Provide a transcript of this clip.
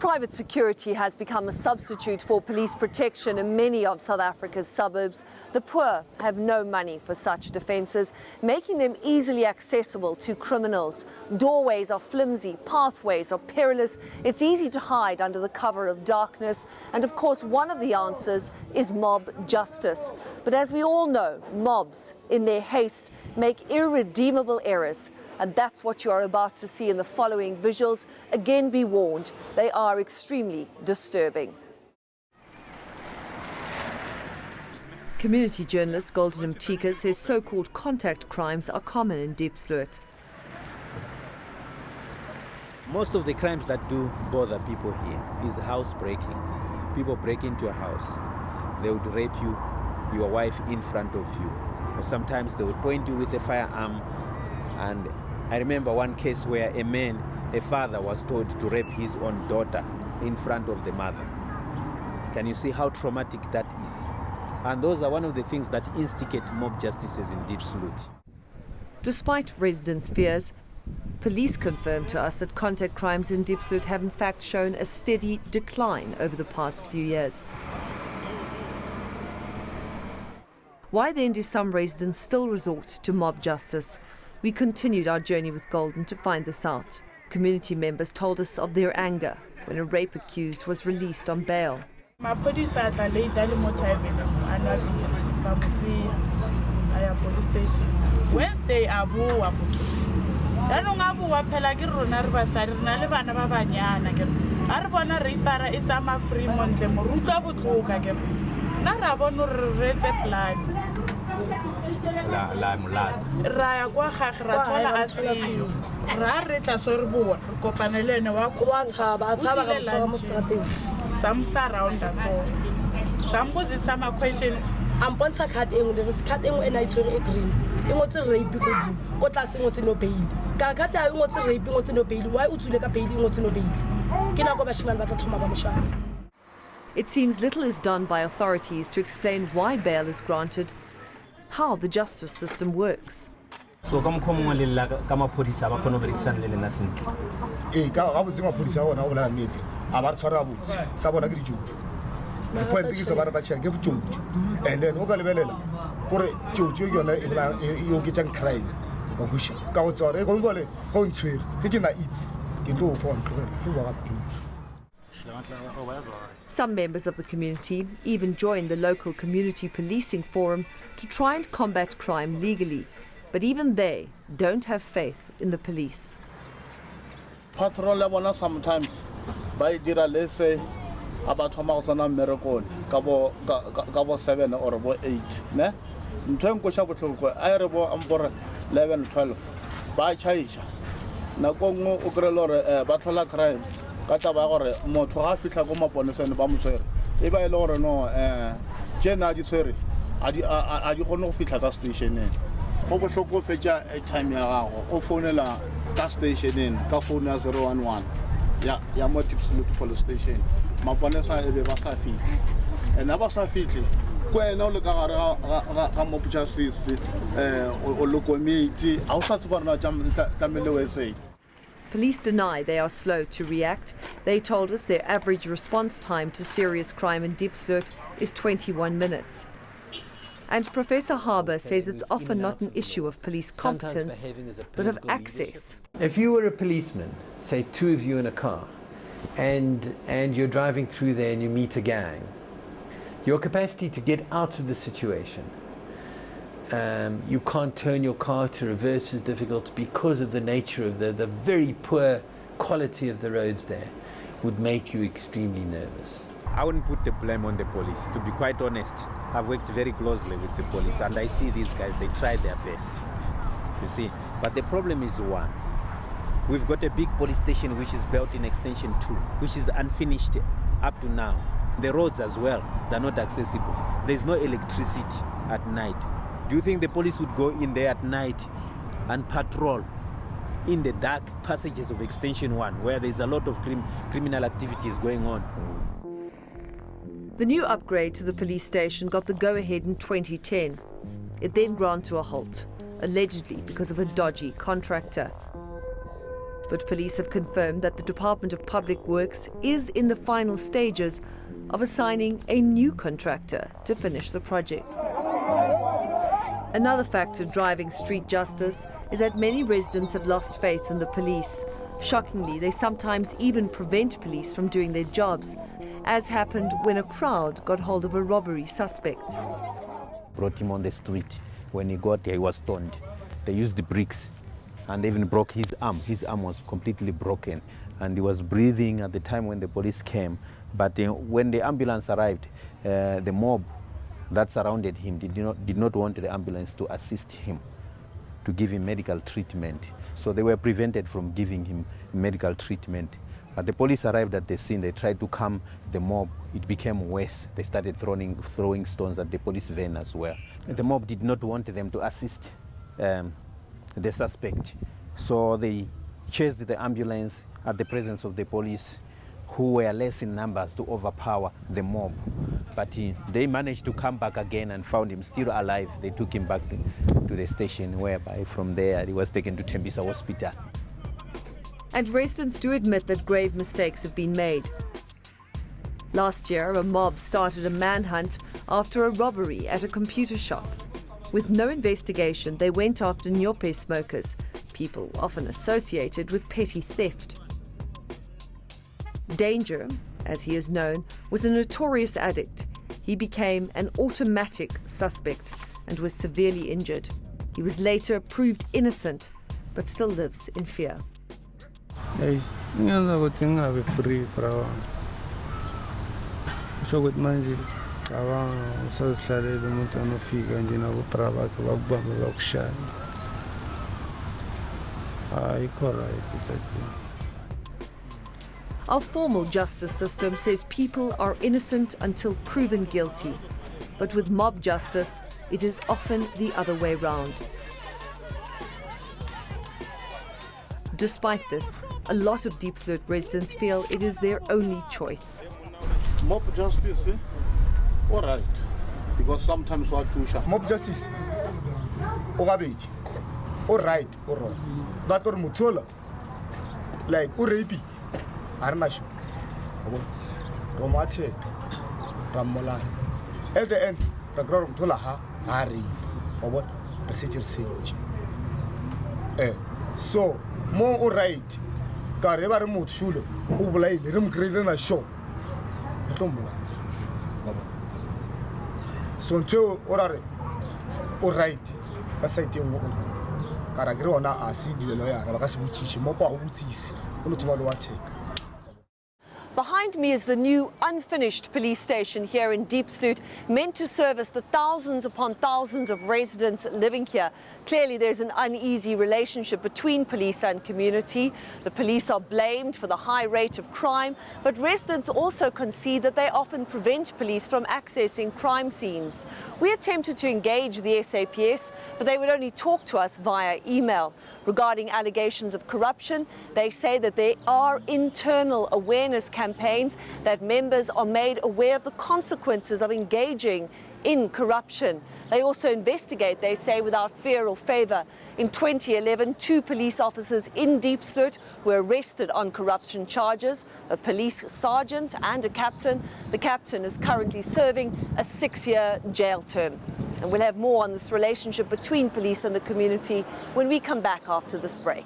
Private security has become a substitute for police protection in many of South Africa's suburbs. The poor have no money for such defences, making them easily accessible to criminals. Doorways are flimsy, pathways are perilous. It's easy to hide under the cover of darkness. And of course, one of the answers is mob justice. But as we all know, mobs, in their haste, make irredeemable errors. And that's what you are about to see in the following visuals. Again, be warned, they are extremely disturbing. Community journalist Golden Mtika says so-called contact crimes are common in Diepsloot. Most of the crimes that do bother people here is house breakings. People break into a house. They would rape you, your wife in front of you. Or sometimes they would point you with a firearm. And I remember one case where a father was told to rape his own daughter in front of the mother. Can you see how traumatic that is? And those are one of the things that instigate mob justices in Diepsloot. Despite residents' fears, police confirmed to us that contact crimes in Diepsloot have in fact shown a steady decline over the past few years. Why then do some residents still resort to mob justice? We continued our journey with Golden to find this out. Community members told us of their anger when a rape accused was released on bail. Wednesday, raya kwa gage ra thola a seo ra re tla so re boa re kopanele ene wa kwa tshaba ga mo strategy some surround us so some bozisa ma question ampontsha card engwe le card engwe ena itshwere e green e ngotse rape go tlase ngotse no bail ka card a ngotse rape ngotse no bail why o tsule ka bail ngotse no bail ke nako ba shimane ba tla thoma ba moshana. It seems little is done by authorities to explain why bail is granted, how the justice system works. So come police aba kono berekisana le lena sentse ka ga botse ma police a bona o bola nnete a ba tshwara botse sa bona ke dijuju the point is ba re ba tshela ke bojuju and then o ka lebelela gore juju yona e bola e oketsang crime ba busha ka go tsore go ngole go ntshwere ke na itse ke tlo fo ntlo ke ba ga ke. Some members of the community even joined the local community policing forum to try and combat crime legally. But even they don't have faith in the police. Patrol sometimes by dira let's say about miracle kabo 7 or 8 ne ntwengo sha botlhoko a re bo ambora 11 12 ba chaisha na kongo o krelore ba thola crime ka taba gore motho ga fitla go maponesane ba motswere e ba ile gore no jena di tswere a di gone go fitla ka stationeng go bohloko fetša time ya gago o founela ka stationeng ka phone ya 011 ya mo Diepsloot police station maponesa e be ba sa fitlhe ena ba sa fitlhe kwena o le ka gare ga mob justice o lo committee a o sa tseba na tamele we say. Police deny they are slow to react. They told us their average response time to serious crime in Diepsloot is 21 minutes. And Professor Harbour says it's often not an issue of police competence, but of access. If you were a policeman, say 2 of you in a car, and you're driving through there and you meet a gang, your capacity to get out of the situation, you can't turn your car to reverse is difficult because of the nature of the very poor quality of the roads there, would make you extremely nervous. I wouldn't put the blame on the police, to be quite honest. I've worked very closely with the police and I see these guys, they try their best, you see. But the problem is one. We've got a big police station which is built in Extension 2, which is unfinished up to now. The roads as well, they're not accessible. There's no electricity at night. Do you think the police would go in there at night and patrol in the dark passages of Extension 1, where there's a lot of criminal activities going on? The new upgrade to the police station got the go-ahead in 2010. It then ground to a halt, allegedly because of a dodgy contractor. But police have confirmed that the Department of Public Works is in the final stages of assigning a new contractor to finish the project. Another factor driving street justice is that many residents have lost faith in the police. Shockingly, they sometimes even prevent police from doing their jobs, as happened when a crowd got hold of a robbery suspect. Brought him on the street. When he got there, he was stoned. They used the bricks and they even broke his arm. His arm was completely broken and he was breathing at the time when the police came. But when the ambulance arrived, the mob that surrounded him did not want the ambulance to assist him, to give him medical treatment. So they were prevented from giving him medical treatment. But the police arrived at the scene. They tried to calm the mob. It became worse. They started throwing stones at the police van as well. The mob did not want them to assist the suspect. So they chased the ambulance at the presence of the police, who were less in numbers, to overpower the mob. But they managed to come back again and found him still alive. They took him back to the station, whereby from there he was taken to Tembisa Hospital. And residents do admit that grave mistakes have been made. Last year, a mob started a manhunt after a robbery at a computer shop. With no investigation, they went after nyope smokers, people often associated with petty theft. Danger, as he is known, was a notorious addict. He became an automatic suspect and was severely injured. He was later proved innocent, but still lives in fear. Our formal justice system says people are innocent until proven guilty. But with mob justice, it is often the other way round. Despite this, a lot of Diepsloot residents feel it is their only choice. Mob justice, all right, because sometimes what too sharp. Mob justice, all right, or wrong. But or mutola, like urapi, arnashu, romate, ramola. At the end, the ground mutola ha, hari, or what procedure sage. So, more all right. Kareba remote shule, ubulai rim grade na show. So until orare, all right. That's I think more. Karagro na asi the lawyer. Rabakasi buchichi mopa ubutis. Unutumalo wate. Behind me is the new unfinished police station here in Diepsloot, meant to service the thousands upon thousands of residents living here. Clearly there's an uneasy relationship between police and community. The police are blamed for the high rate of crime, but residents also concede that they often prevent police from accessing crime scenes. We attempted to engage the SAPS, but they would only talk to us via email. Regarding allegations of corruption, they say that there are internal awareness campaigns, that members are made aware of the consequences of engaging in corruption. They also investigate, they say, without fear or favour. In 2011, 2 police officers in Diepsloot were arrested on corruption charges, a police sergeant and a captain. The captain is currently serving a 6-year jail term. And we'll have more on this relationship between police and the community when we come back after this break.